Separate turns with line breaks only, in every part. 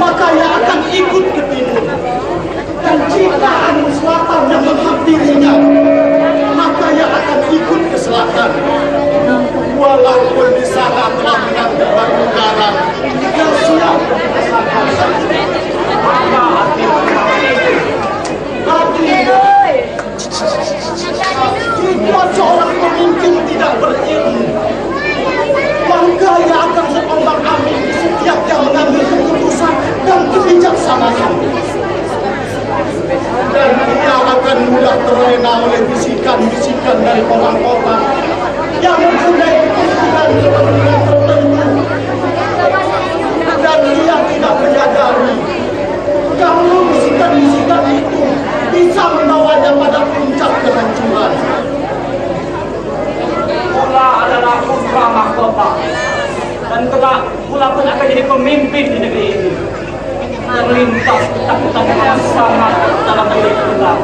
maka ia akan ikut ke timur. Dan jika angin selatan yang menghampirinya, maka ia akan ikut ke selatan. Walaupun di sana telah mengambil batu karang yang siap dipasangkan saja. Maka jika seorang pemimpin tidak berilmu, maka ia akan terombang-ambing di setiap yang mengambil keputusan dan kebijaksanaan. Dan ia akan mudah terlena oleh bisikan-bisikan dari orang-orang yang mempunyai kepentingan tertentu. Dan ia tidak menyadari kalau bisikan-bisikan itu bisa membawanya pada puncak kehancuran.
Mula adalah putra mahkota, dan kelak Mula pun akan jadi pemimpin di negeri ini. Terlintas ketakutan yang sangat dalam diri Mula.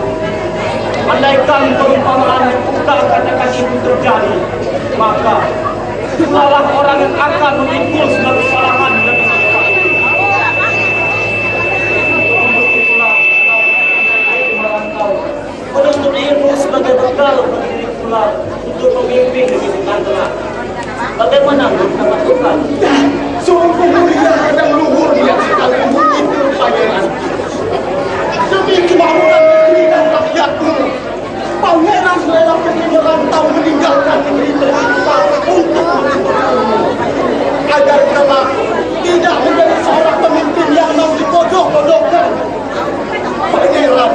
Andaikan perumpamaan Mula katakan itu terjadi, maka Mula lah orang yang akan memikul segala kesalahan dan kesalahan. Menuntut ilmu sebagai bekal bagi diri Mula untuk memimpin negeri Nusantara. Bagaimana mendapat bekal?
Sungguh mulia dan luhurnya sekali itu pangeran. Demi kemakmuran negeri dan rakyatmu, pangeran rela pergi merantau meninggalkan negeri tercinta untuk menuntutmu, agar kelak tidak menjadi seorang pemimpin yang mau dipojok-pojokkan. Pangeran,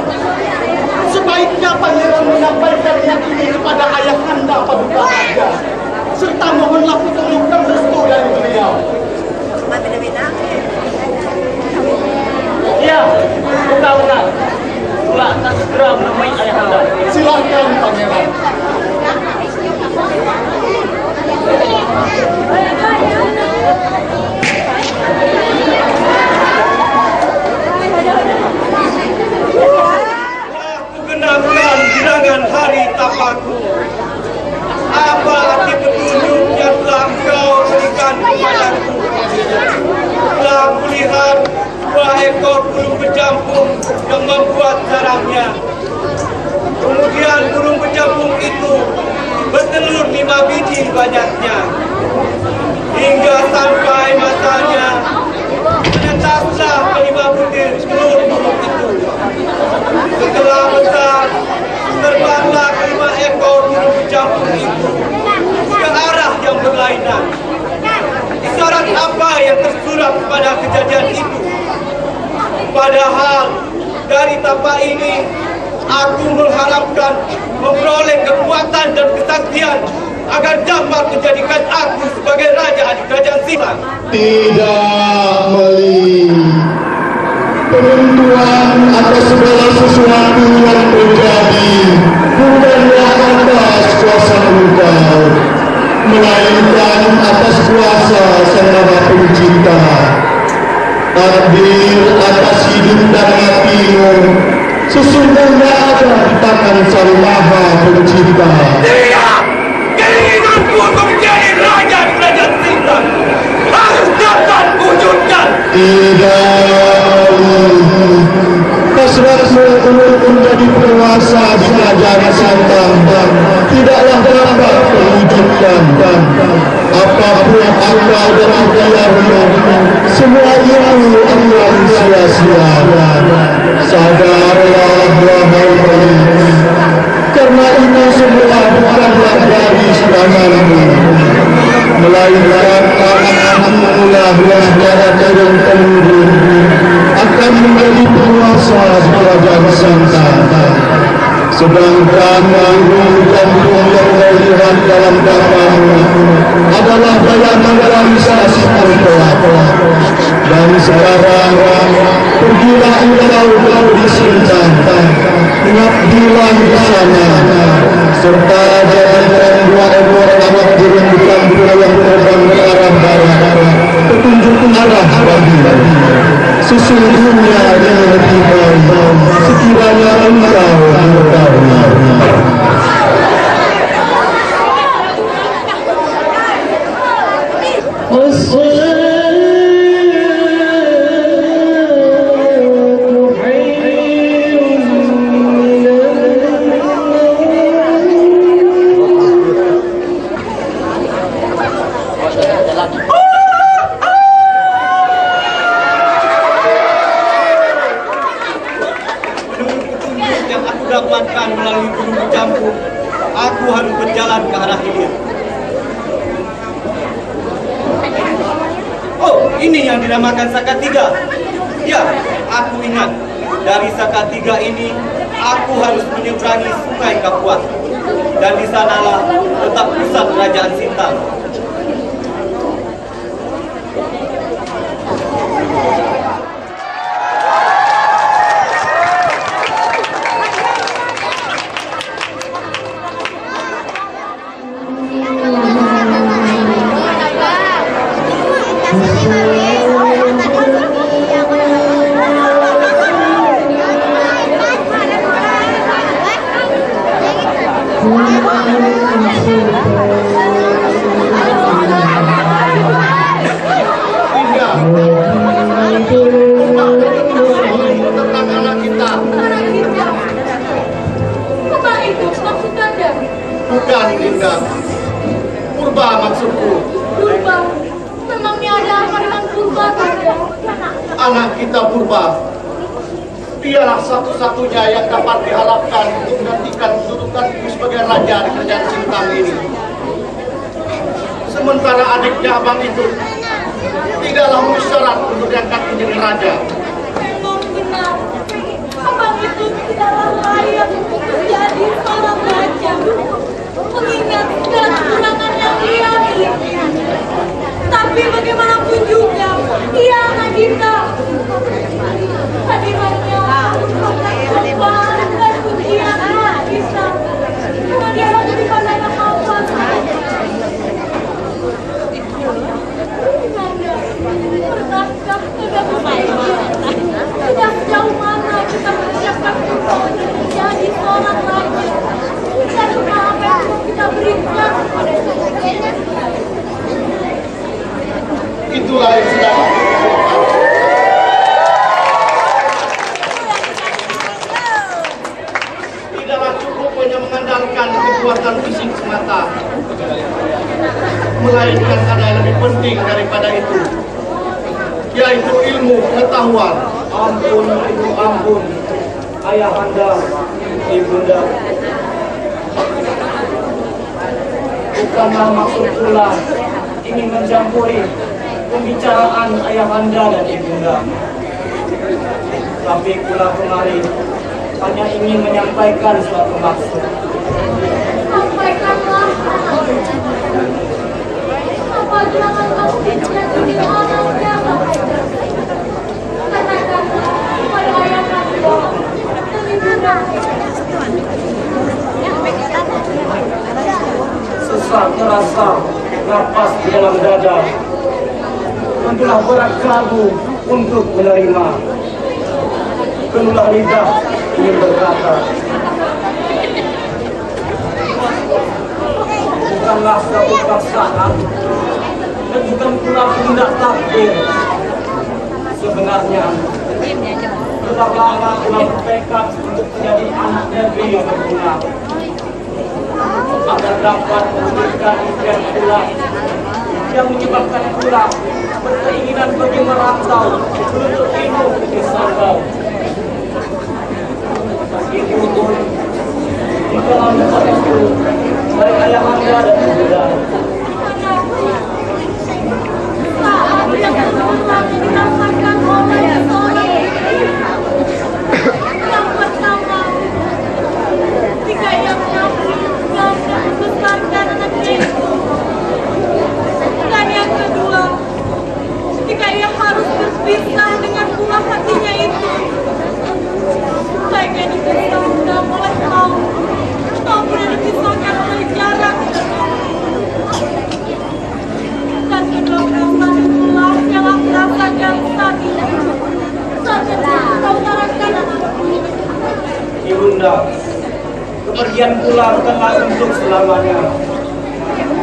sebaiknya pangeran menyampaikan yang ini kepada ayahanda Paduka Raja, serta mohonlah petunjuk dan restu dari beliau.
Ya, benar-benar. Mula akan segera menemui ayahanda.
Silakan pangeran.
Aku genapkan bilangan hari tapaku. Apa arti petunjuk yang telah engkau berikan kepadaku? Telah kulihat dua ekor burung berjampung yang membuat sarangnya. Kemudian burung berjampung itu bertelur 5 biji banyaknya. Hingga sampai masanya menetaslah kelima butir telur burung itu. Setelah besar, terbanglah kelima ekor burung berjampung itu ke arah yang berlainan. Isyarat apa yang tersurat pada kejadian itu? Padahal dari tapak ini aku mengharapkan memperoleh kekuatan dan kesaktian agar dapat menjadikan aku sebagai raja di kerajaan Silang.
Tidak, Meli. Penentuan atas segala sesuatu yang terjadi bukanlah atas kuasa engkau, melainkan atas kuasa Sang Maha Pencipta. Takdir atas hidup dan matimu sesungguhnya ada di tangan Sang Maha Pencipta.
Tidak! Keinginanku untuk menjadi raja di kerajaan Silang harus dapat wujudkan.
Tidak, hasratmu untuk menjadi penguasa di kerajaan Santang tidaklah dapat terwujudkan. Apapun akal dan ikhtiarmu, semua itu akan sia-sia. Sadarlah, wahai Meli, karena ini semua bukanlah garis tanganmu, melainkan anak-anakmu lah yang secara turun-temurun akan menjadi penguasa di kerajaan Santang. sedangkan ilmu jantung yang kau lihat dalam dadamu adalah bayangan realisasi kelak. Dan sekarang pergilah engkau di sini, mengabdilah di sana, serta jadikan dua ekor anak dirembukan pula yang terbang ke arah barat, petunjuk arah bagimu. Sesungguhnya yang lebih baik sekiranya engkau mengetahui.
Yang aku dapatkan melalui gunung bercampur, aku harus berjalan ke arah hilir. Oh, ini yang dinamakan Sakatiga. Ya, aku ingat. Dari Sakatiga ini, aku harus menyeberangi Sungai Kapuas. Dan di sanalah letak pusat kerajaan Sintang.
Bukan, Dinda. Purba maksudku.
Purba? Memangnya ada apa dengan Purba, Kanda?
Anak kita Purba. Dialah satu-satunya yang dapat diharapkan untuk menggantikan kedudukanku sebagai raja di kerajaan Sintang ini. Sementara adiknya abang itu tidaklah memenuhi syarat untuk diangkat menjadi raja.
Memang benar. Abang itu tidaklah layak untuk menjadi seorang raja. Mengingat segala kekurangan yang ia miliki. Tapi bagaimanapun juga, ia anak kita. Hadirannya merupakan cobaan dan ujian buat kita. Karena dia harus dipandang awan. Nanda, pernahkah Nanda berpikir sudah sejauh mana kita mempersiapkan kita untuk menjadi seorang raja? Dan apa yang kita berikan kepada kita?
Itulah yang sedang aku lakukan. Tidaklah cukup hanya mengandalkan kekuatan fisik semata, melainkan ada yang lebih penting daripada itu, yaitu ilmu pengetahuan.
Ampun, ibu, ampun. Ayahanda, ibunda. Bukanlah maksud pula ingin mencampuri pembicaraan ayahanda dan ibunda. Tapi pula kemari hanya ingin menyampaikan suatu maksud.
Sampaikanlah. Apa jangan kau tidak jadi orangnya? Katakan kepada ayah kanda dan ibunda.
Sesak terasa napas di dalam dada. Tentulah berat kelabu untuk menerima. Kelulah lidah ingin berkata. Bukanlah suatu paksaan dan bukan pula pundak takdir. Sebenarnya tetaplah anak bertekad untuk menjadi anak negeri yang berguna, agar dapat mewujudkan impian pula yang menyebabkan pula berkeinginan bagi merantau menuntut ilmu ke Sabau. Itu pun di dalam itu dari ayahanda dan ibunda.
Saat yang berulang dirasakan oleh seorang istri. Yang pertama,
kepergian pula bukanlah untuk selamanya,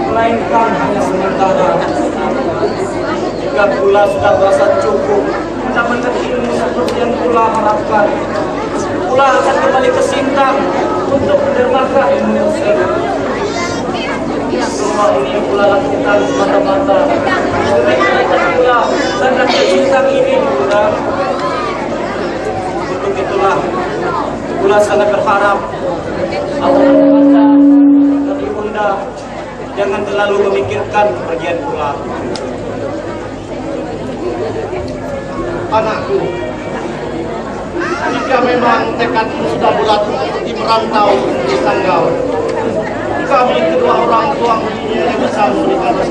melainkan hanya sementara. Jika pula sudah merasa cukup mendapatkan ilmu seperti yang pula harapkan, pula akan kembali ke Sintang untuk mendermakan ilmu tersebut. Semua ini yang pula lakukan semata-mata demi kebaikan pula dan rakyat Sintang ini, Bunda. Untuk itulah pula sangat berharap Allah dan Ibunda jangan terlalu memikirkan kepergian pula.
Anakku, jika memang tekadmu sudah bulat untuk merantau di Sanggau, kami kedua orang tuamu ini bersama di atas.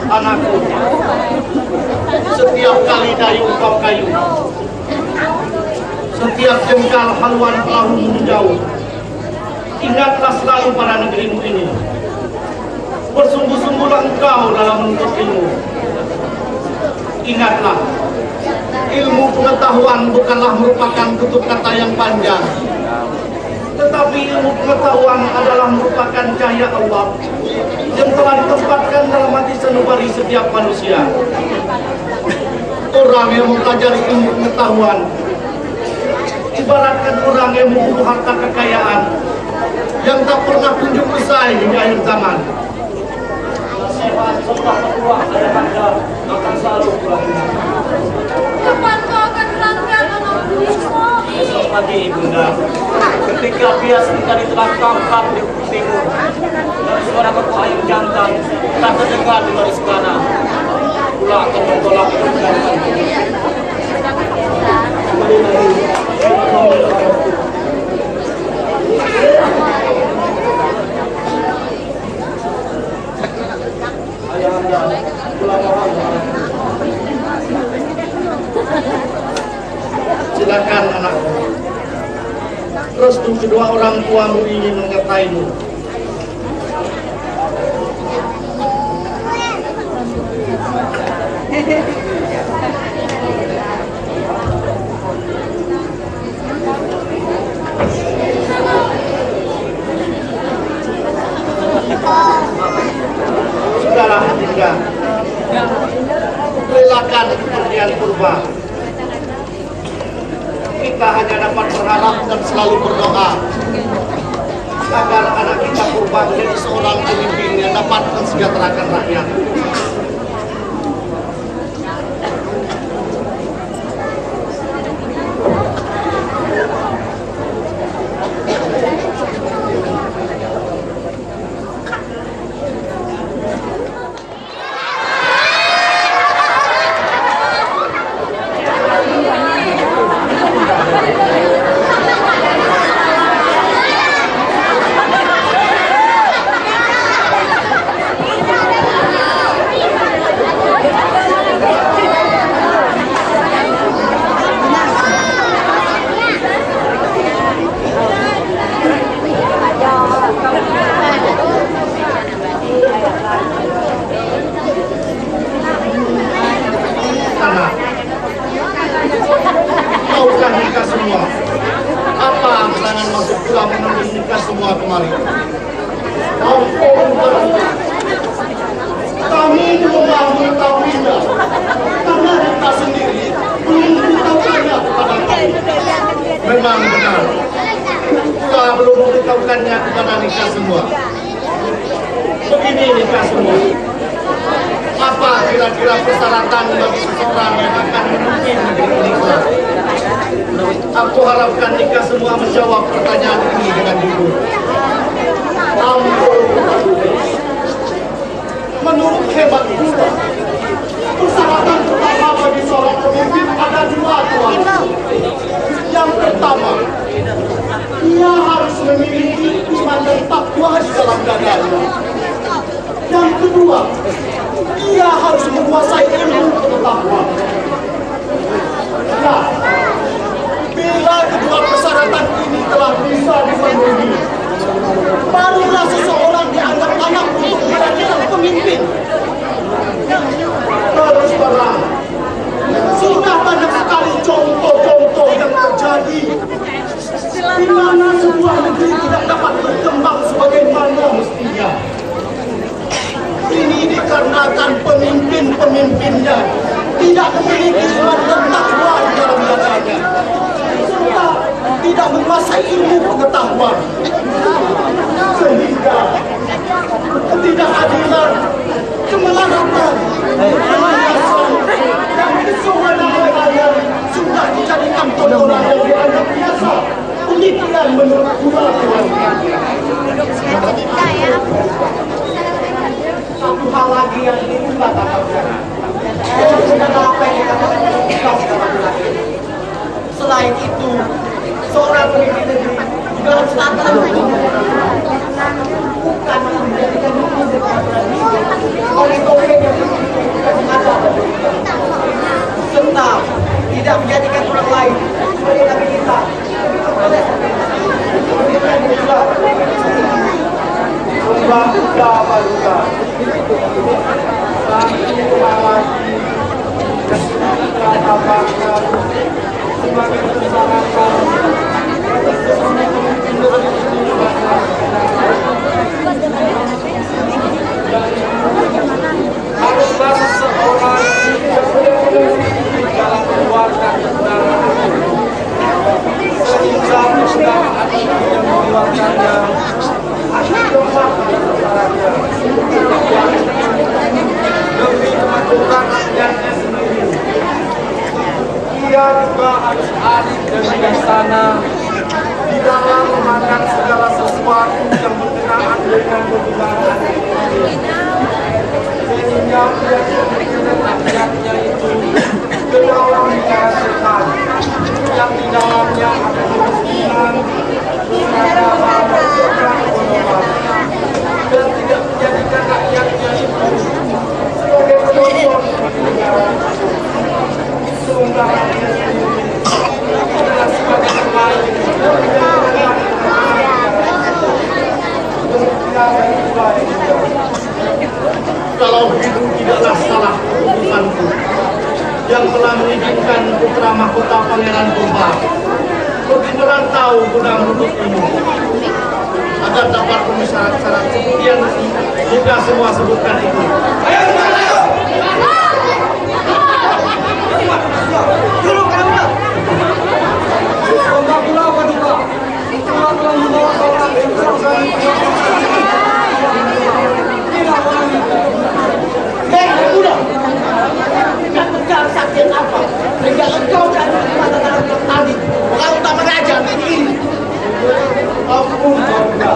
Anakku, setiap kali dayung kau kayu, setiap jengkal haluan perahu menjauh, ingatlah selalu pada negerimu ini. Bersungguh-sungguhlah engkau dalam menuntut ilmu. Ingatlah, ilmu pengetahuan bukanlah merupakan tutur kata yang panjang, tetapi ilmu pengetahuan adalah merupakan cahaya Allah yang telah ditempatkan dalam hati sanubari setiap manusia. Orang yang mempelajari ilmu pengetahuan ibaratkan orang yang membutuh harta kekayaan yang tak pernah kunjung usai hingga akhir zaman.
Nasihat serta petua ayahanda akan selalu berlaku.
Kapan kau akan berangkat, anakku?
Besok pagi, Ibunda, ketika bias kita diterangkap di ufuk timur dan suara beku ayam jantan tak terdengar di baris kanan, pula akan menggolak perjalanan. Ayahanda, pula mohon.
Silakan anakku. Restu kedua orang tuamu ini menyertaimu. Sudahlah, Dinda. Relakan kepergian Purba. Kita hanya dapat berharap dan selalu berdoa agar anak kita Purba menjadi seorang pemimpin yang dapat mensejahterakan rakyat. Maukah nikah semua? Apa halangan masuk pula menunggu nikah semua kemari? Kami belum mau mengetahuinya karena kita sendiri belum memberitahukannya kepada kami. Memang benar, kita belum memberitahukannya kepada nikah semua. Begini nikah semua. Apa kira-kira persyaratan bagi seseorang yang akan memimpin negeri ini kelak? Aku harapkan nikah semua menjawab pertanyaan ini dengan jujur. Menurut hemat kita, persyaratan pertama bagi seorang pemimpin ada dua, Tuan. Yang pertama, ia harus memiliki iman dan takwa di dalam dadanya. Yang kedua, ia harus menguasai ilmu pengetahuan. Nah, bila kedua persyaratan ini telah bisa dipenuhi, barulah seseorang dianggap layak untuk menjadi pemimpin. Terus terang, sudah banyak sekali contoh-contoh yang terjadi di mana sebuah negeri tidak dapat berkembang sebagaimana mestinya. Ini dikarenakan pemimpin-pemimpinnya tidak memiliki semacam takwa di dalam dadanya, serta tidak menguasai ilmu pengetahuan, sehingga ketidakadilan, kemelaratan, kemegasan, dan kesewenang-wenangan sudah dijadikan tontonan yang dianggap biasa. Demikian menurut Tuhan.
Satu hal lagi yang ingin kita katakan, apa yang dikatakan laki-laki. Selain itu, seorang pemimpin negeri juga harus antara bukan menjadikan oleh topeng yang ada serta tidak menjadikan orang lain sebagai nabi kita.
Baluka kami mengawasi sebagai masyarakat haruslah seseorang dalam mengeluarkan kebenaran sehingga kebenaran yang mengeluarkannya demi kemajuan rakyatnya sendiri. Ia juga harus adil dan bijaksana di dalam memakan segala sesuatu yang berkenaan dengan kebenaran, sehingga ia tidak rakyatnya itu ke dalam negara sehat yang di dalamnya ada kemiskinan, peradaban, dan ekonomi, dan tidak menjadikan rakyatnya itu sebagai penonton negara. Sementara dia sendiri adalah sebagai pemain kalau hidup tidaklah salah keputusanku yang telah mengizinkan putra mahkota Pangeran Tumbal pergi merantau guna menuntut ilmu agar dapat memenuhi syarat-syarat seperti yang kita semua sebutkan itu.
Dulu kamu Pembangunan Paduka telah membawa seorang
Udah, tidak mencari sakit apa? Sehingga engkau dan kata-kata tadi, kau tak mengajar ini.
Ampun, Bunda.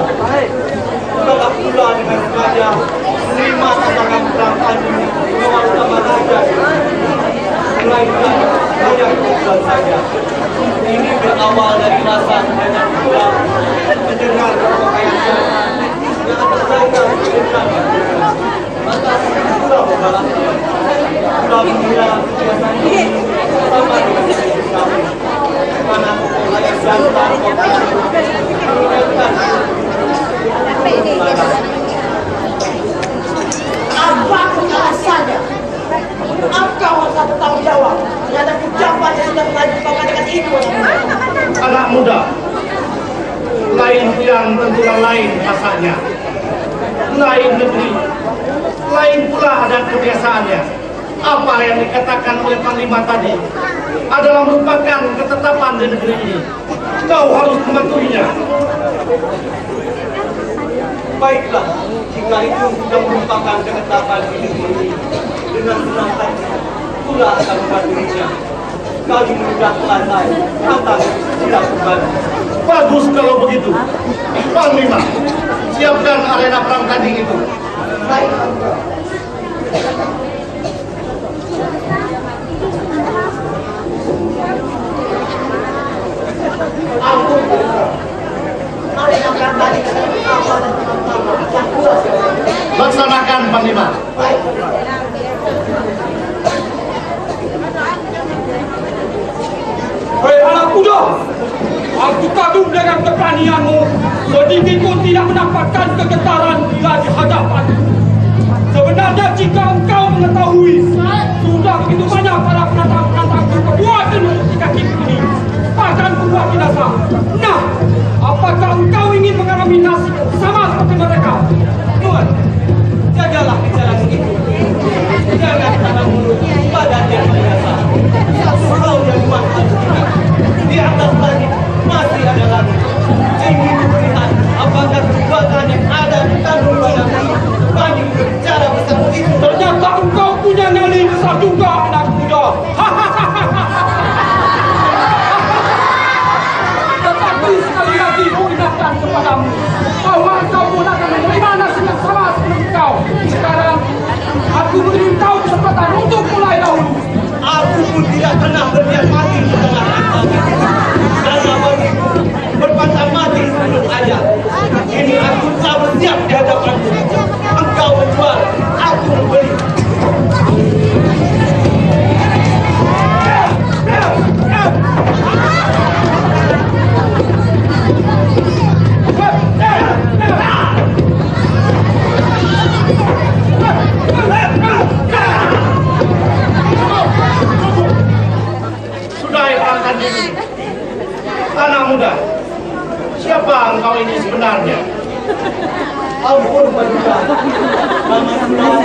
Tetap pula dengan sengaja menerima tantangan perang tadi mengawal utama raja. Melainkan hanya kebetulan saja. Ini berawal dari rasa mendengar pula mendengar kekayaan yang atas mereka mendengar. Maka pula membalasnya. Pula mengira kebiasaan ini sama dengan kami. Karena ayah jantan
Apa alasannya? Engkau harus bertanggung jawab terhadap ucapan yang sudah melanjutkan dengan itu.
Anak muda, lain yang tentulah lain rasanya, lain negeri, lain pula adat kebiasaannya. Apa yang dikatakan oleh Panglima tadi adalah merupakan ketetapan di negeri ini. Kau harus mematuhinya.
baiklah, jika itu sudah merupakan ketetapan di negeri ini, dengan senang hati pula akan mematuhinya. Kali mudah lantai, kata tidak kembali.
Bagus kalau begitu. Panglima, siapkan arena perang tanding itu.
Baik, ampun, arena perang tadi apa dan teman-teman yang puas.
Laksanakan, Panglima.
Baik.
Hei anak muda, aku kagum dengan keberanianmu. Sedikit pun tidak mendapatkan kegetaran bila di hadapan. Sebenarnya jika engkau mengetahui sudah begitu banyak para penantang-penantang berkuat untuk ketika ini akan kubuat binasa. Nah, apakah
hadapanmu. Engkau menjual, aku membeli.
Sudah perangkat ini. Anak muda, siapa engkau ini sebenarnya?
Ampun Paduka, nama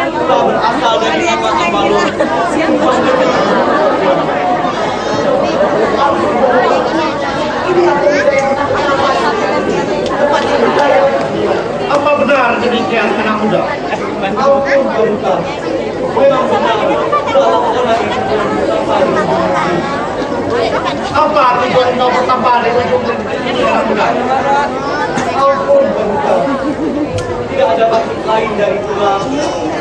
sudah berasal dari Kota Tambalun.
Apa benar demikian anak muda?
Ampun Paduka, memang benar kalau orang itu bertambah di ujung.
Apa tujuan engkau bertambah di ujung ini anak muda?
Ampun Paduka, tidak ada maksud lain dari tulang.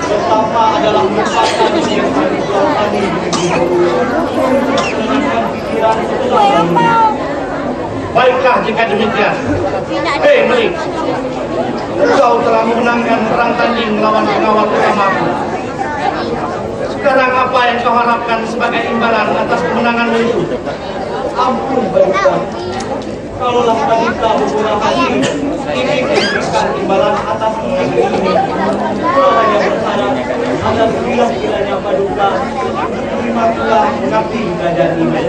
Betapa adalah merupakan yang paling berani di negeri. Menenangkan pikiran setelah
Baiklah jika demikian. Hei Melik, engkau telah memenangkan perang tanding melawan pengawal utamaku. Sekarang apa yang kau harapkan sebagai imbalan atas kemenanganmu itu?
Ampun Paduka, kalaulah Paduka menggunakan ini memberikan imbalan atas negeri ini, Kula hanya berharap agar sekiranya Paduka terima pula mengabdi di kerajaan ini.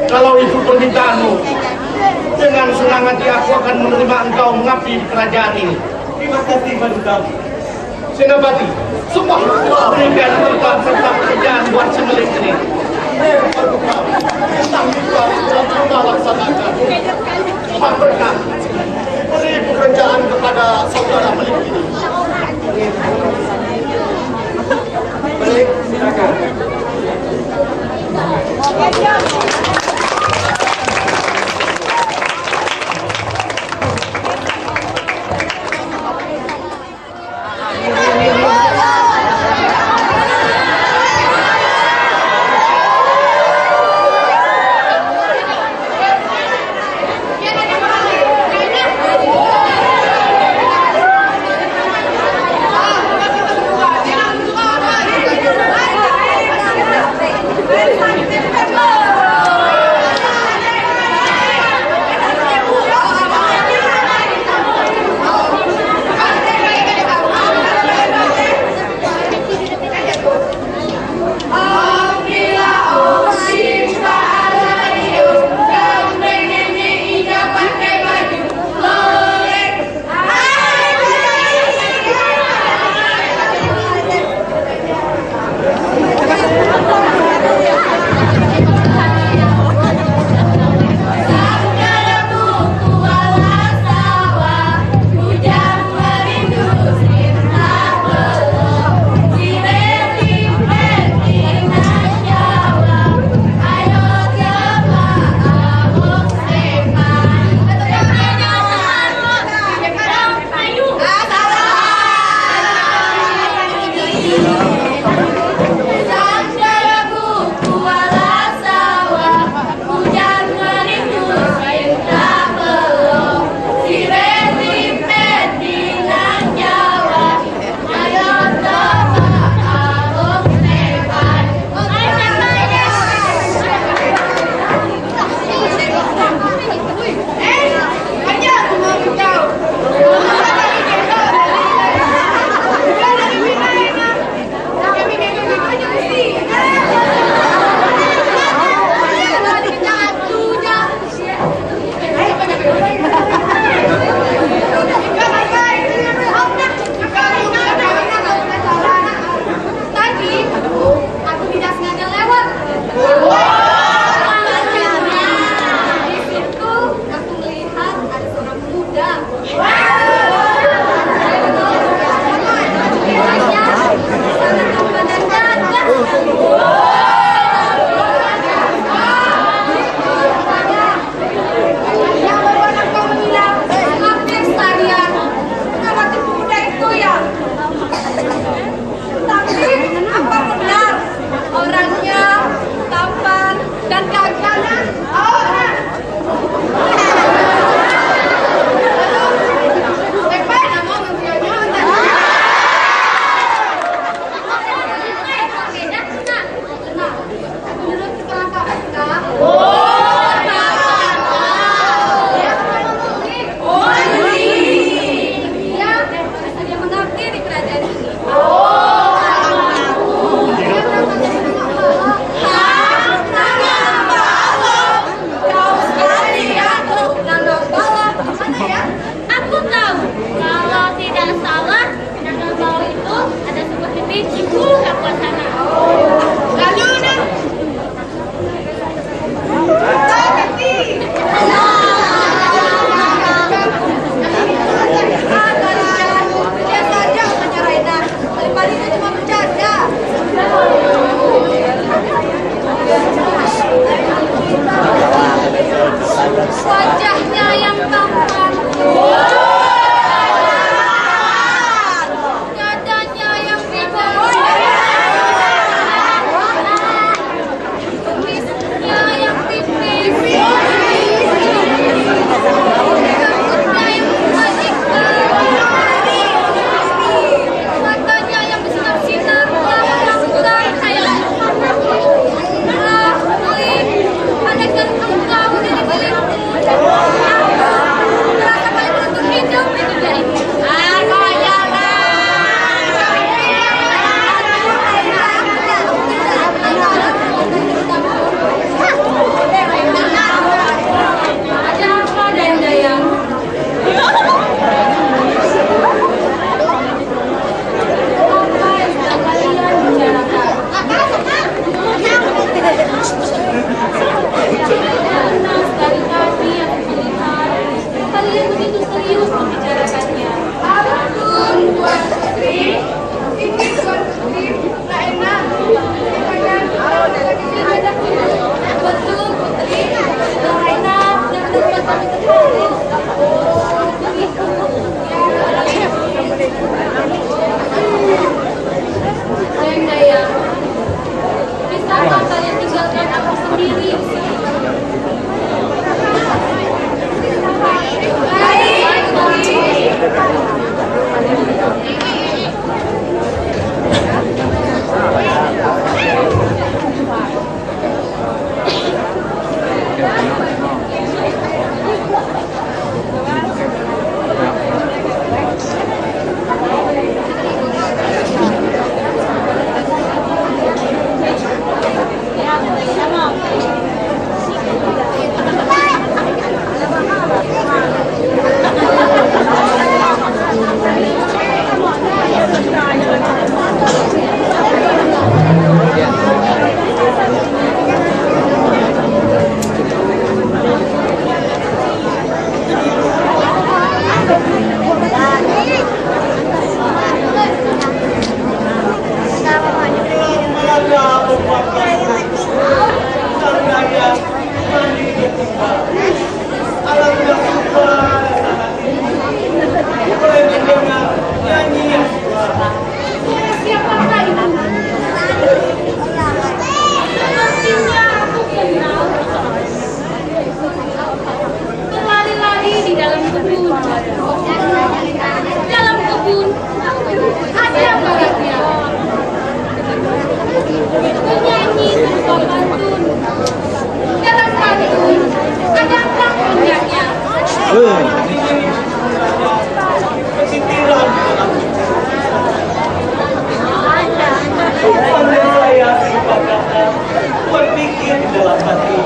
Kalau itu permintaanmu, dengan senang hati aku akan menerima engkau mengabdi di kerajaan ini.
Terima kasih Paduka.
Senapati, sumpah berikan tempat serta pekerjaan buat si Melik ini.
Paduka, tentang kita telah kita laksanakan. Mohon berkat, beri pekerjaan kepada saudara Melik ini.
Baik, silakan.
Nadanya yang tampan, nadanya yang bebas, tulisnya yang tipis, rambutnya yang mengadikkan, matanya yang bersinar-sinar, bukan kayak andaikan engkau dari milikku, rasakan untuk hidup di dunia ini. Ada apa, Dayang-Dayang? Apa yang sedang kalian bicarakan? Panas dari tadi yang melihat kalian begitu serius membicarakannya. Ampun, Tuan Putri. Ini Tuan Putri tak enak. Betul, Putri. Tak enak dan tempat kami terharu. Oh, begitu. Dayang-dayang, bisakah kalian tinggalkan aku sendiri? Siapakah itu? Sepertinya aku kenal. Berlari-lari di dalam kebun. Dalam kebun ada baraknya. Menyanyi sebuah pantun. Dalam pantun ada puncaknya.
Kesitiran pandai saya sifat kata buat pikir di dalam hati.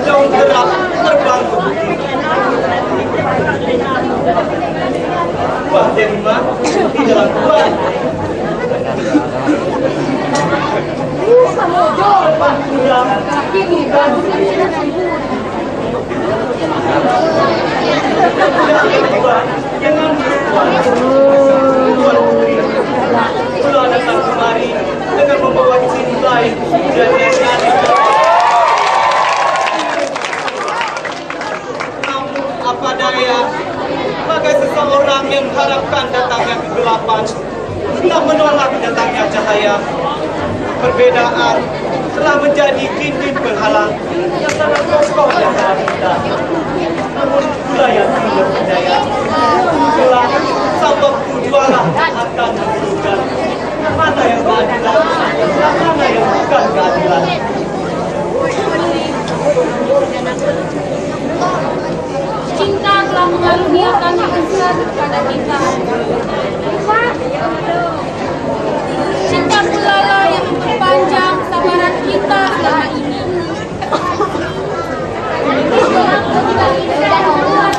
Daun gerak terbang ke bukit. Buah delima di dalam buah. Tempat pulang ini bagus. Jangan berbuat. Tuan Putri, pulau datang kemari dengan membawa cincin lain dan yang lain. Namun apa daya, bagai seseorang yang mengharapkan datangnya kegelapan, telah menolak datangnya cahaya. Perbedaan telah menjadi dinding penghalang yang sangat kokoh di antara kita. Namun pula yang tidak percaya, itulah sabab tujuanlah akan menentukan mana yang keadilan dan mana yang bukan keadilan.
Cinta telah mengaruniakan yang besar kepada kita. Cinta pula lah yang memperpanjang kesabaran kita selama ini. Aku tidak ingin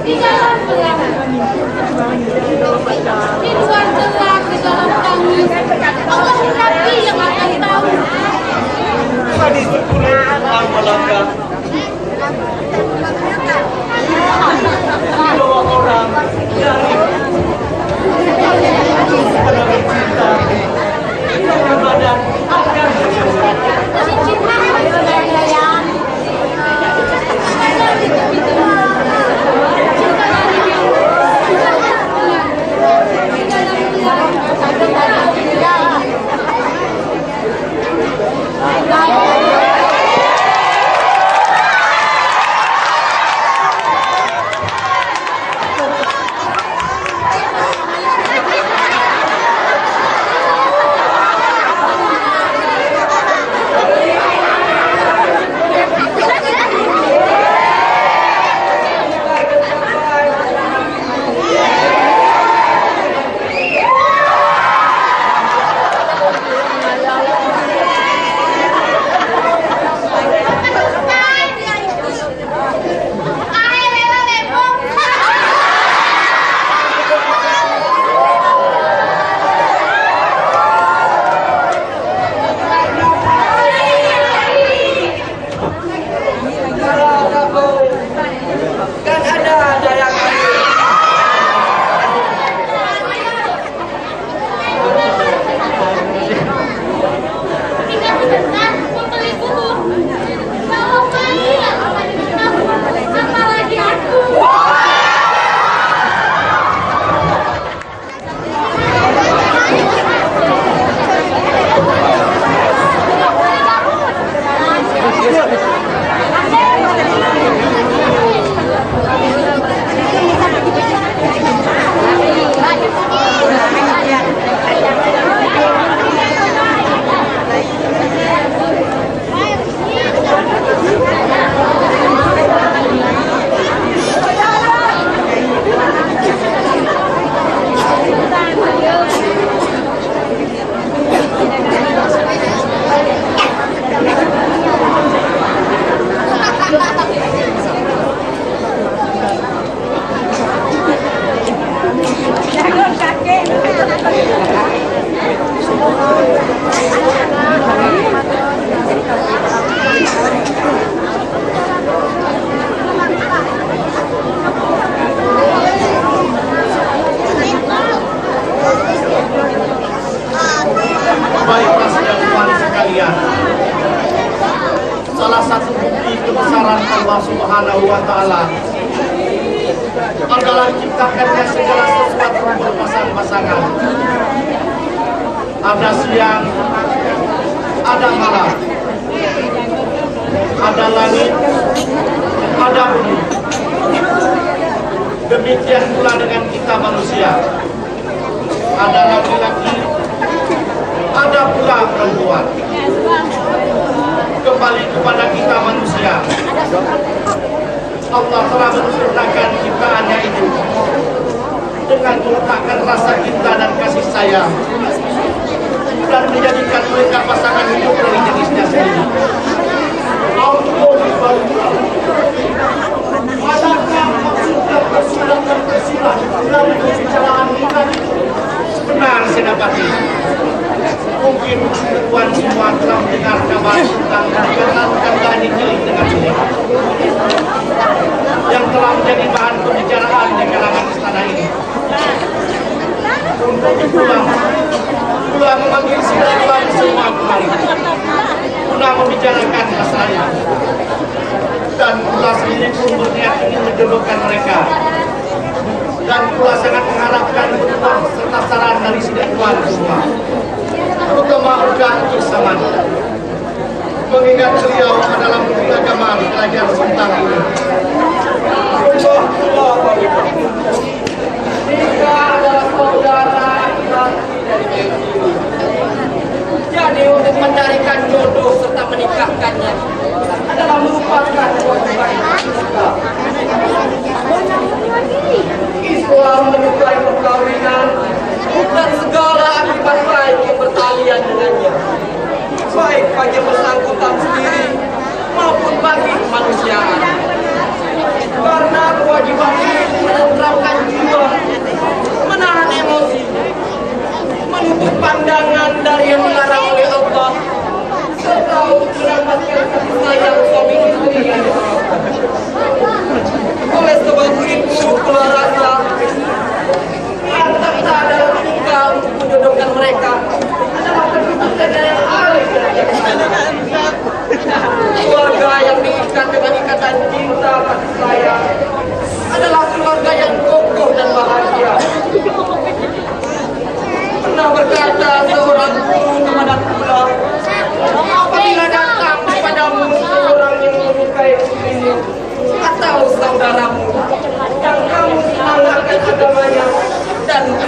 di dalam gelang, di luar gelang, di dalam tangis. Allah Rabbi yang akan tahu.
Tadi berkulit Malaka. Dua orang dari sebenarnya cinta kepada akan
Baiklah saudara sekalian, salah satu bukti kebesaran Allah Subhanahu wa Ta'ala adalah ciptakannya segala sesuatu berpasang-pasangan. Ada siang, ada malam, ada langit, ada bumi. Demikian pula dengan kita manusia. Ada laki-laki, ada pula perempuan. Kembali kepada kita manusia, Allah telah menciptakan ciptaannya itu dengan meletakkan rasa cinta dan kasih sayang dan menjadikan mereka pasangan hidup dari jenisnya sendiri. Adakah maksud dan tersirat dalam pembicaraan kita itu? Benar, Senapati. Mungkin tuan semua telah mendengar kabar tentang pernikahan Dani Jeling dengan Jeling yang telah menjadi bahan pembicaraan di kalangan istana ini. Untuk itulah memanggil tuan semua kembali guna membicarakan masalah ini. Dan pula sendiri pun berniat ingin menjodohkan mereka. Dan pula sangat mengharapkan peluang serta saran dari sidang tuan semua, terutama Uga Iksaman, mengingat beliau adalah menteri agama kerajaan Sintang ini.
Jika adalah saudara dari Mimpi, jadi untuk mencarikan jodoh serta menikahkannya adalah merupakan kewajiban kita. Islam menyukai perkawinan dan segala akibat baik yang bertalian dengannya, baik bagi bersangkutan sendiri maupun bagi kemanusiaan. Karena kewajiban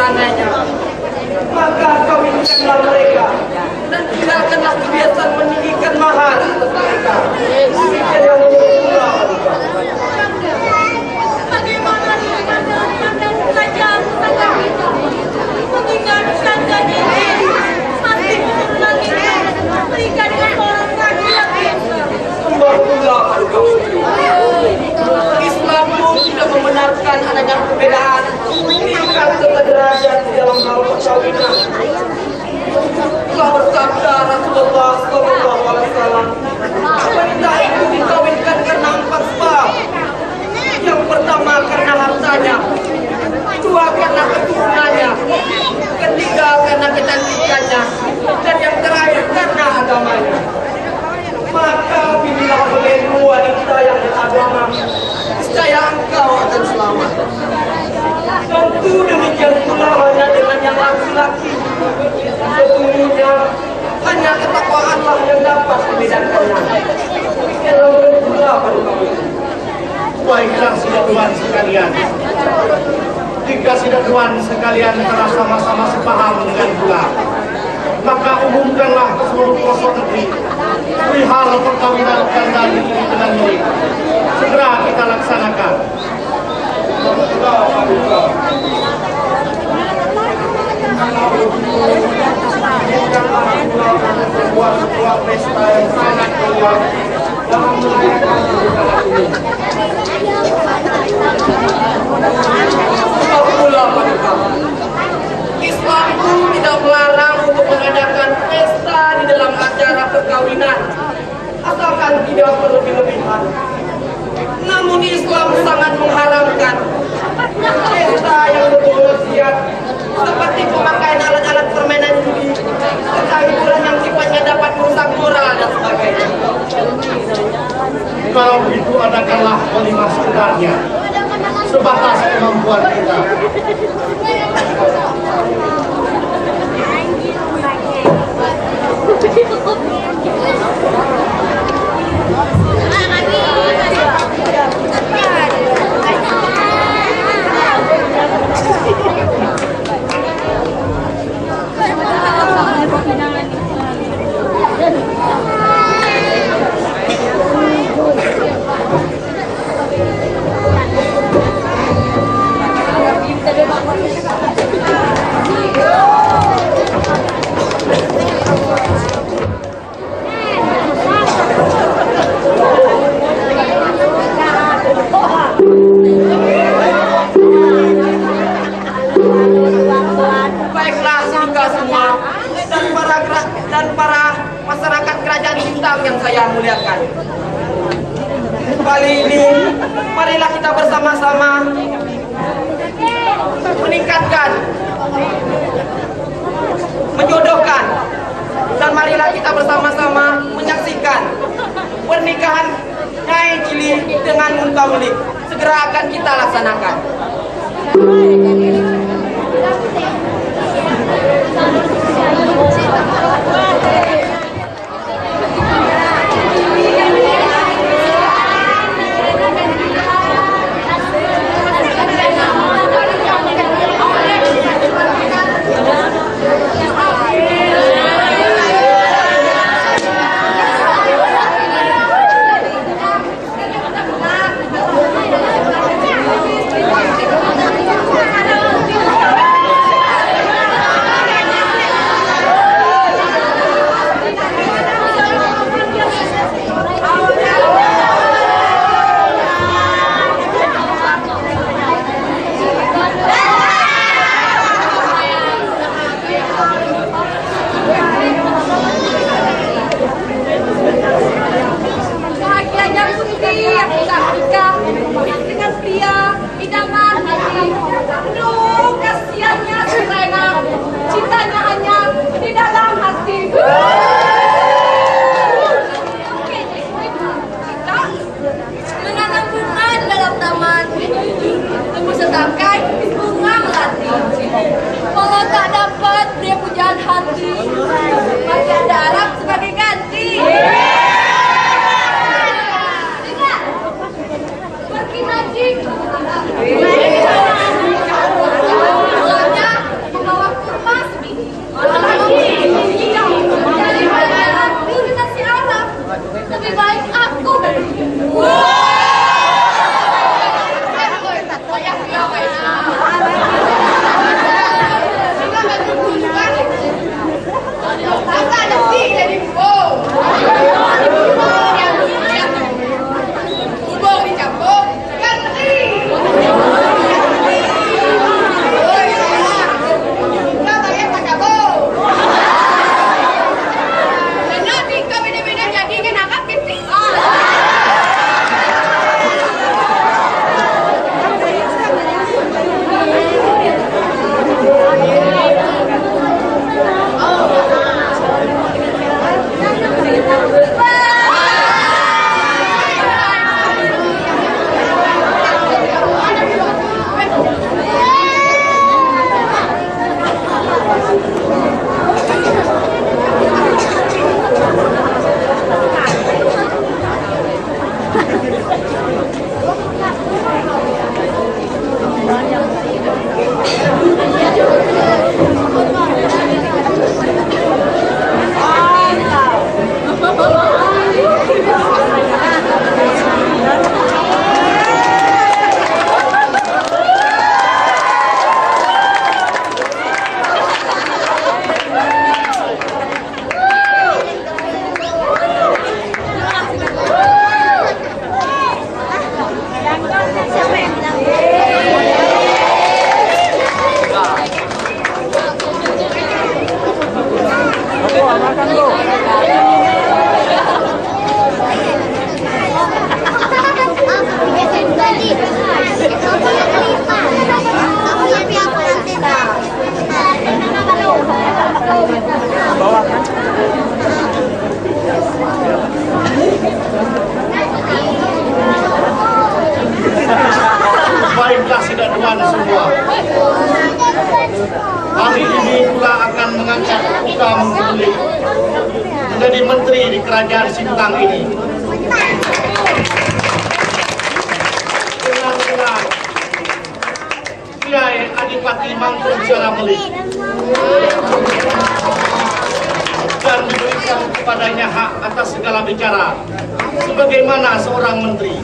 seandainya, maka kawinkanlah mereka dan tinggalkanlah kebiasaan meninggikan mahar untuk mereka. Demikian yang pula.
Bagaimana dengan saja saja kita mengingat saja ini masih lagi menikah dengan orang laki-laki.
Sembahullah Islam pun tidak membenarkan adanya perbedaan tingkat serta derajat di dalam hal perkawinan. Telah bersabda Rasulullah SAW, wanita itu dikawinkan karena 4 sebab. Yang pertama karena hartanya, kedua karena keturunannya, ketiga karena kecantikannya, dan yang terakhir karena agamanya. Maka pilihlah bagimu wanita yang beragama, niscaya engkau akan selamat. Tentu demikian pula hanya dengan yang laki-laki. Sesungguhnya hanya ketakwaanlah yang dapat membedakannya. Demikianlah pula pada kami.
Baiklah sidatuan sekalian. Jika sidatuan sekalian telah sama-sama sepaham dengan pula, maka umumkanlah ke seluruh pelosok negeri perihal perkawinan ganda ini dengan ini. Segera kita laksanakan.
Sebuah pesta yang sangat meriah dalam merayakan pernikahan ini.
Pula pada kami. Islam pun tidak melarang untuk mengadakan pesta di dalam acara perkawinan, asalkan tidak berlebih-lebihan. Namun Islam sangat mengharamkan pesta yang berbau-bau seperti pemakaian alat-alat permainan judi, serta hiburan yang sifatnya dapat merusak moral dan sebagainya.
Kalau begitu adakanlah walimah sekedarnya, sebatas kemampuan kita.
Baiklah juga semua dan para masyarakat kerajaan bintang yang saya muliakan. Kali ini marilah kita bersama-sama meningkatkan, menjodohkan, dan marilah kita bersama-sama menyaksikan pernikahan Nyai Cili dengan Muntamulik. Segera akan kita laksanakan.
Hari ini pula akan mengangkat Uka Mengkulik menjadi menteri di kerajaan Sintang ini. Dengan gelar Kiai Adipati Mangkun Syaramelik dan diberikan kepadanya hak atas segala bicara sebagaimana seorang menteri.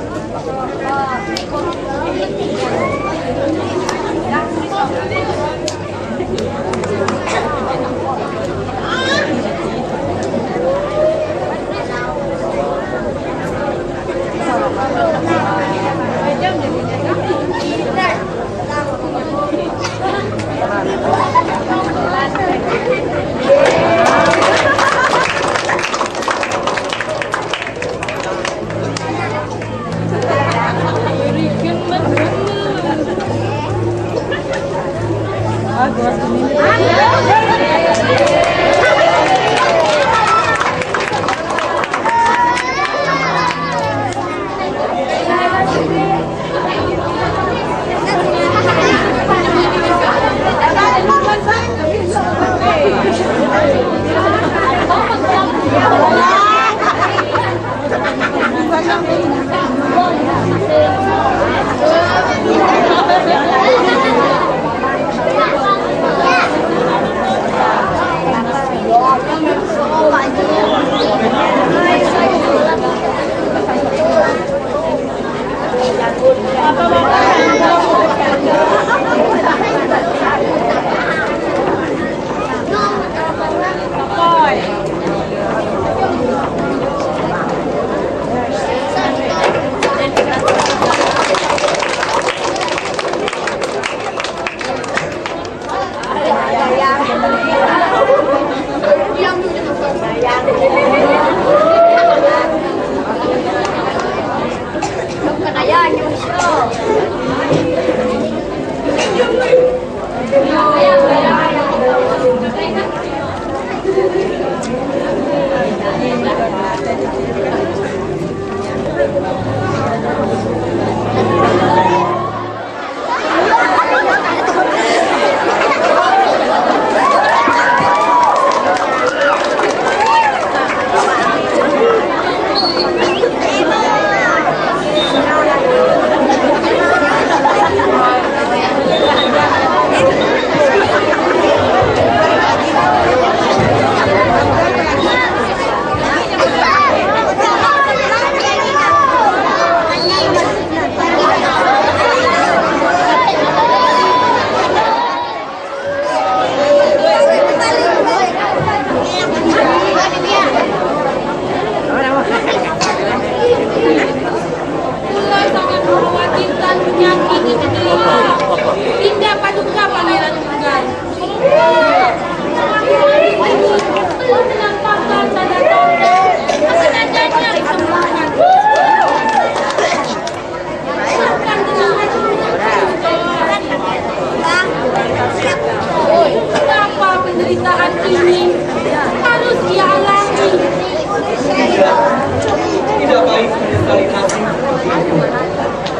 Tidak baik menyesali nasib seperti itu.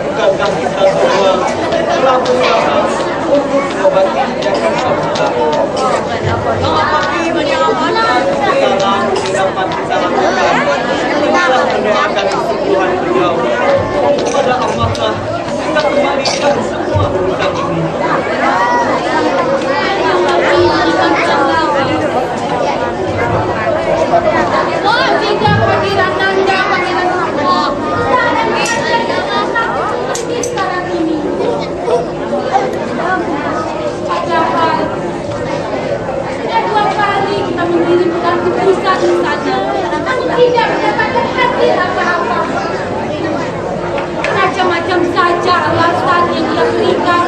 Bukankah kita semua telah berusaha untuk mengobati penyakit kita? Sekarang dapat kita lakukan adalah mendoakan kesembuhan beliau. Kepada Allah lah kita kembalikan semua urusan ini.
Macam-macam saja alasan yang dia berikan.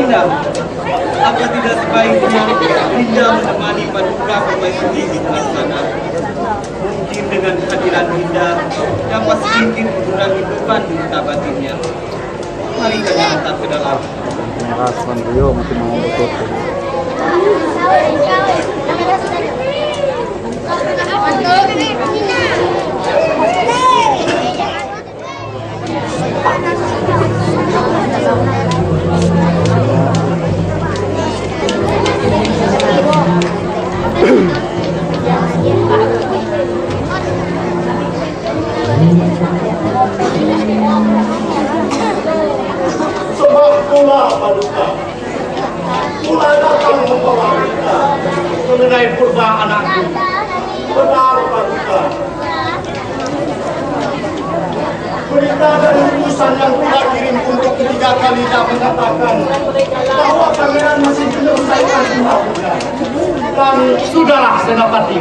Dinda, apa tidak sebaiknya Dinda menemani Paduka Permaisuri di tengah sana? Mungkin dengan kehadiran Dinda dapat sedikit mengurangi beban di luka batinnya. Mari kami antar ke dalam.
Rasan Rio mungkin mau betul.
Sebab pula Paduka, pula datang membawa berita mengenai purba anakku. Benar Paduka, berita dari utusan yang telah kirim untuk ketiga kalinya mengatakan bahwa pangeran masih menyelesaikan undang-undang. Dan sudahlah Senapati,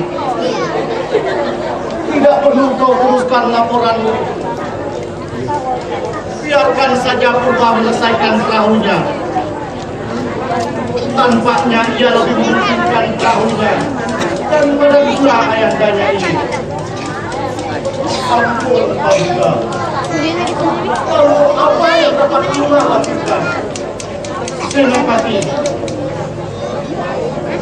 tidak perlu kau teruskan laporanmu. Biarkan saja Purba menyelesaikan perahunya. Tampaknya ia lebih mementingkan perahunya daripada pula ayandanya ini. Ampun Paduka, lalu apa yang dapat Purba lakukan? Senapati,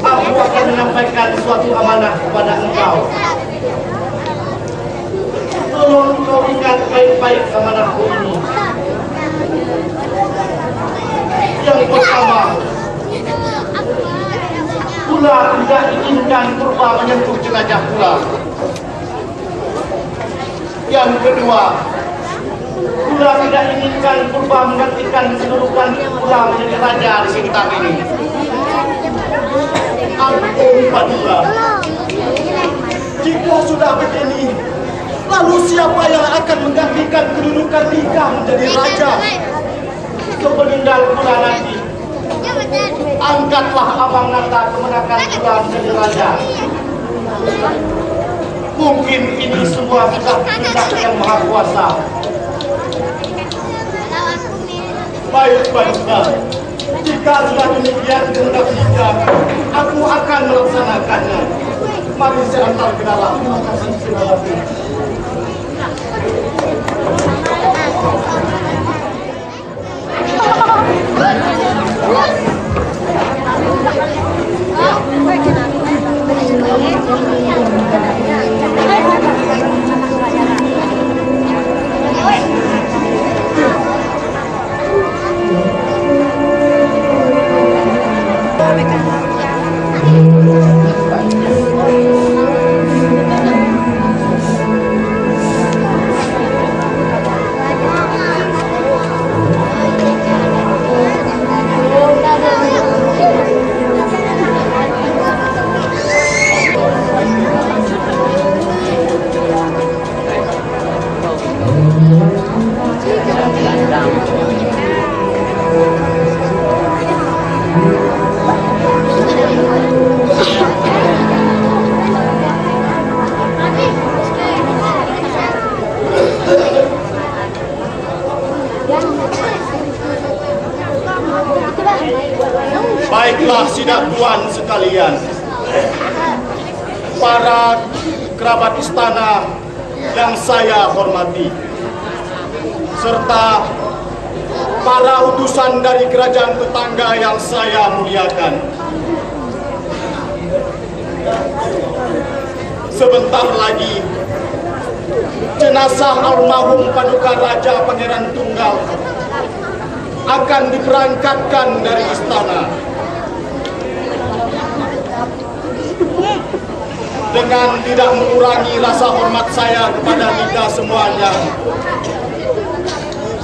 aku akan menyampaikan suatu amanah kepada engkau. Tolong kau ingat baik-baik amanahku ini. Yang pertama, Pula tidak inginkan Purba menyentuh jelajah Pula. Yang kedua, Pula tidak inginkan Purba menggantikan kedudukan Pula menjadi raja di Sintang ini. Ampun Paduka,
Jika sudah begini, lalu siapa yang akan menggantikan kedudukan Nika menjadi raja?
Kepeninggal Pula nanti, angkatlah abang nata kemenangan Pula menjadi raja. Mungkin ini semua sudah kehendak yang maha kuasa. Baik Paduka, jika sudah demikian kehendak Nika, aku akan melaksanakannya. Mari saya antar ke dalam. Terima kasih Senapati. Baiklah sidatuan sekalian, para kerabat istana yang saya hormati, serta para utusan dari kerajaan tetangga yang saya muliakan. Sebentar lagi, jenazah almarhum Paduka Raja Pangeran Tunggal akan diberangkatkan dari istana. Dengan tidak mengurangi rasa hormat saya kepada Nika semuanya,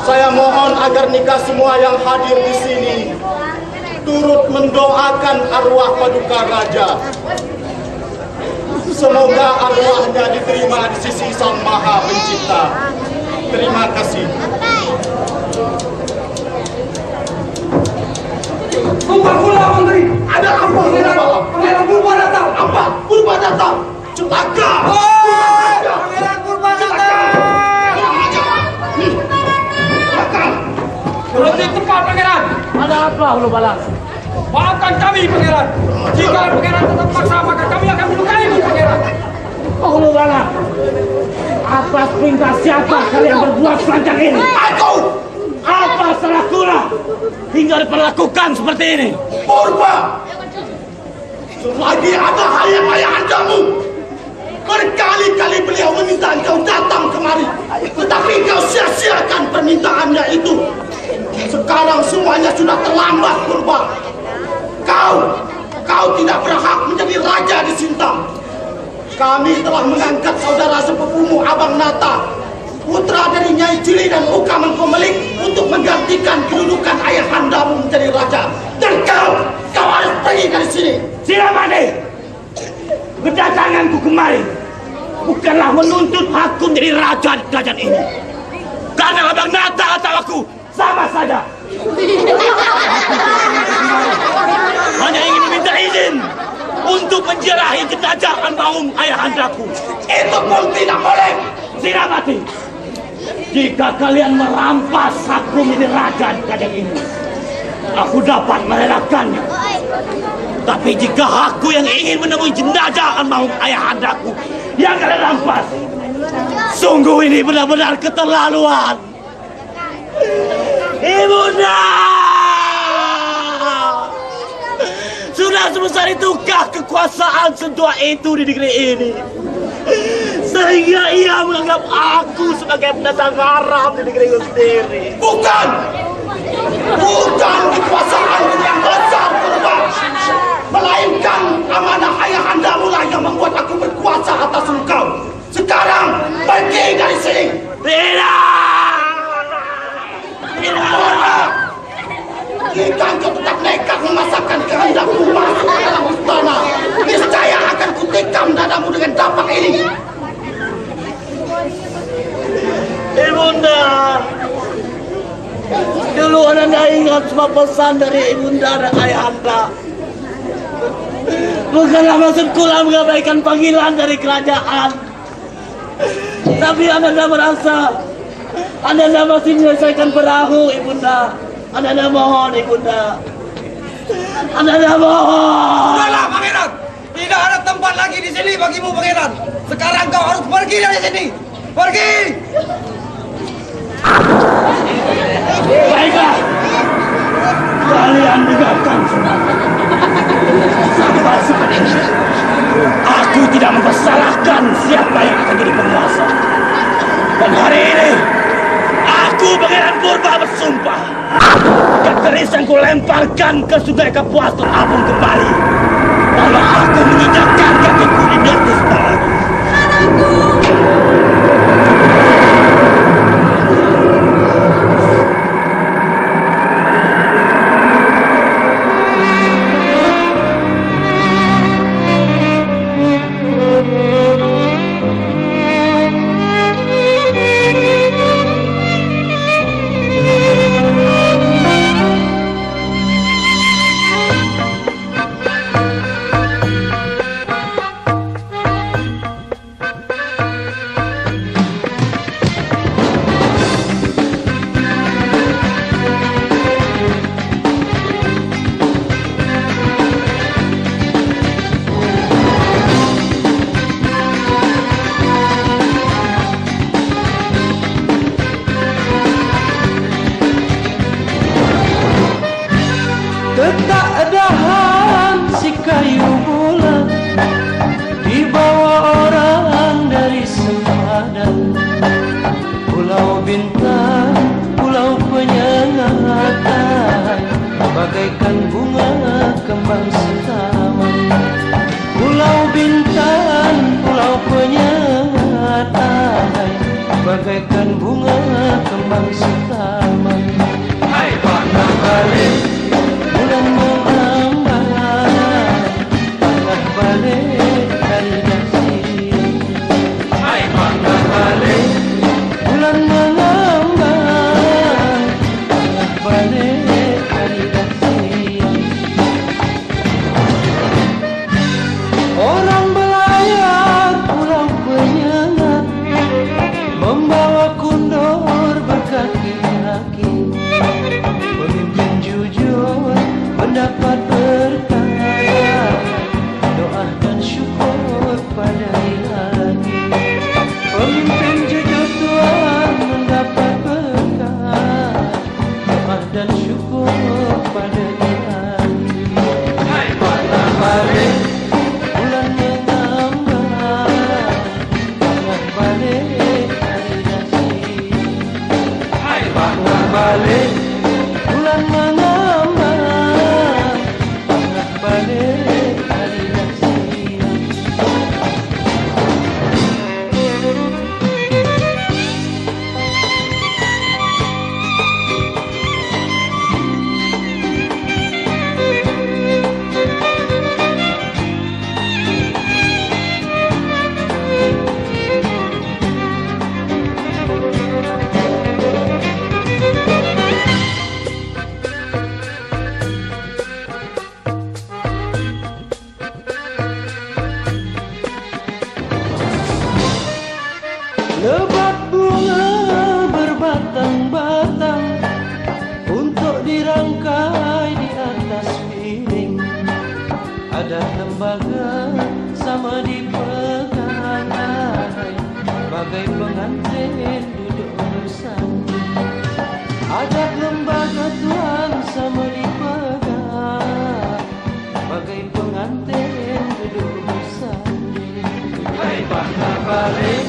saya mohon agar Nika semua yang hadir di sini turut mendoakan arwah Paduka Raja. Semoga arwahnya diterima di sisi Sang Maha Pencipta. Terima kasih.
Sumpah Pula Menteri, ada apa? Pangeran Purba datang. Apa? Purba datang. Celaka. Pangeran Purba datang. Celaka.
Berhenti tepat Pangeran.
Ada apa Hulu Balang?
Maafkan kami, Pangeran. Jika Pangeran tetap paksa, maka kami akan melukaimu, Pangeran.
Hulu Balang, atas perintah siapa kalian berbuat semacam ini?
Aku!
Apa salah kula hingga diperlakukan seperti ini?
Purba! Selagi ada ayahandamu, berkali-kali beliau meminta engkau datang kemari, tetapi engkau sia-siakan permintaannya itu. Sekarang semuanya sudah terlambat, Purba. Kau tidak berhak menjadi raja di Sintang. Kami telah mengangkat saudara sepupumu Abang Nata, putra dari Nyai Cili dan Uka Mangkomelik, untuk menggantikan kedudukan ayahandamu menjadi raja. Dan kau harus pergi dari sini.
Silamade, kedatanganku kemari bukanlah menuntut hakku menjadi raja di kerajaan ini. Karena Abang Nata atau aku sama saja. Hanya ingin meminta izin untuk menjerahi kerajaan maung ayahandaku.
Itu pun tidak boleh.
Silamade, jika kalian merampas hakku menjadi raja di kerajaan ini, aku dapat merelakannya. Tapi jika aku yang ingin menemui jenazah maung ayahandaku yang kalian rampas, sungguh ini benar-benar keterlaluan. Ibunda! Sudah sebesar itukah kekuasaan sentua itu di negeri ini, sehingga ia menganggap aku sebagai pendatang haram di negeri sendiri?
Bukan kekuasaan yang besar, Purba, melainkan amanah ayahandamu lah yang membuat aku berkuasa atas engkau. Sekarang pergi dari sini. Purba, jika engkau tetap nekat memasakkan kehendakmu masuk ke dalam istana, niscaya akan kutikam dadamu dengan tapak ini.
Ibunda, dulu Ananda ingat semua pesan dari Ibunda dan Ayahanda. Bukanlah maksudku lah mengabaikan panggilan dari kerajaan, tapi Ananda merasa Ananda masih menyelesaikan perahu, Ibunda. Ananda mohon, Ibunda. Ananda mohon.
Sudahlah, Pangeran. Tidak ada tempat lagi di sini bagimu, Pangeran. Sekarang kau harus pergi dari sini. Pergi!
Baiklah, kalian dengarkan semua. Sampai saat ini, aku tidak mempersalahkan siapa yang akan jadi penguasa. Dan hari ini, aku Pangeran Purba bersumpah, keris yang kulemparkan ke Sungai Kapuas terapung kembali. Lalu aku menginjakkan kakiku di atas tanah.
Tak dahan si kayu bulan dibawa orang dari sempadan. Pulau Bintang, pulau penyengat, bagaikan bunga kembang setaman. Pulau Bintang, pulau penyengat, bagaikan bunga kembang setaman. Hai panah balik bulan mengambang, panah balik dari dasi. Hai panah balik bulan mengambang, panah balik dari dasi. Orang belayar pulau penyengat, membawa kondor berkaki-kaki. Pemimpin jujur mendapat berkah, doa dan syukur pada ilahi. Pemimpin jujur Tuhan mendapat berkah, doa dan syukur pada ilahi. Pada balik bulan mengambang, tengah balik hari nasi. Pada balik bulan mengambang, tengah balik hari nasi. Lebat bunga berbatang-batang untuk dirangkai di atas piring. Ada lembaga sama dipegang, bagai pengantin duduk bersanding. Ada lembaga Tuhan sama dipegang, bagai pengantin duduk bersanding. Hai pada balik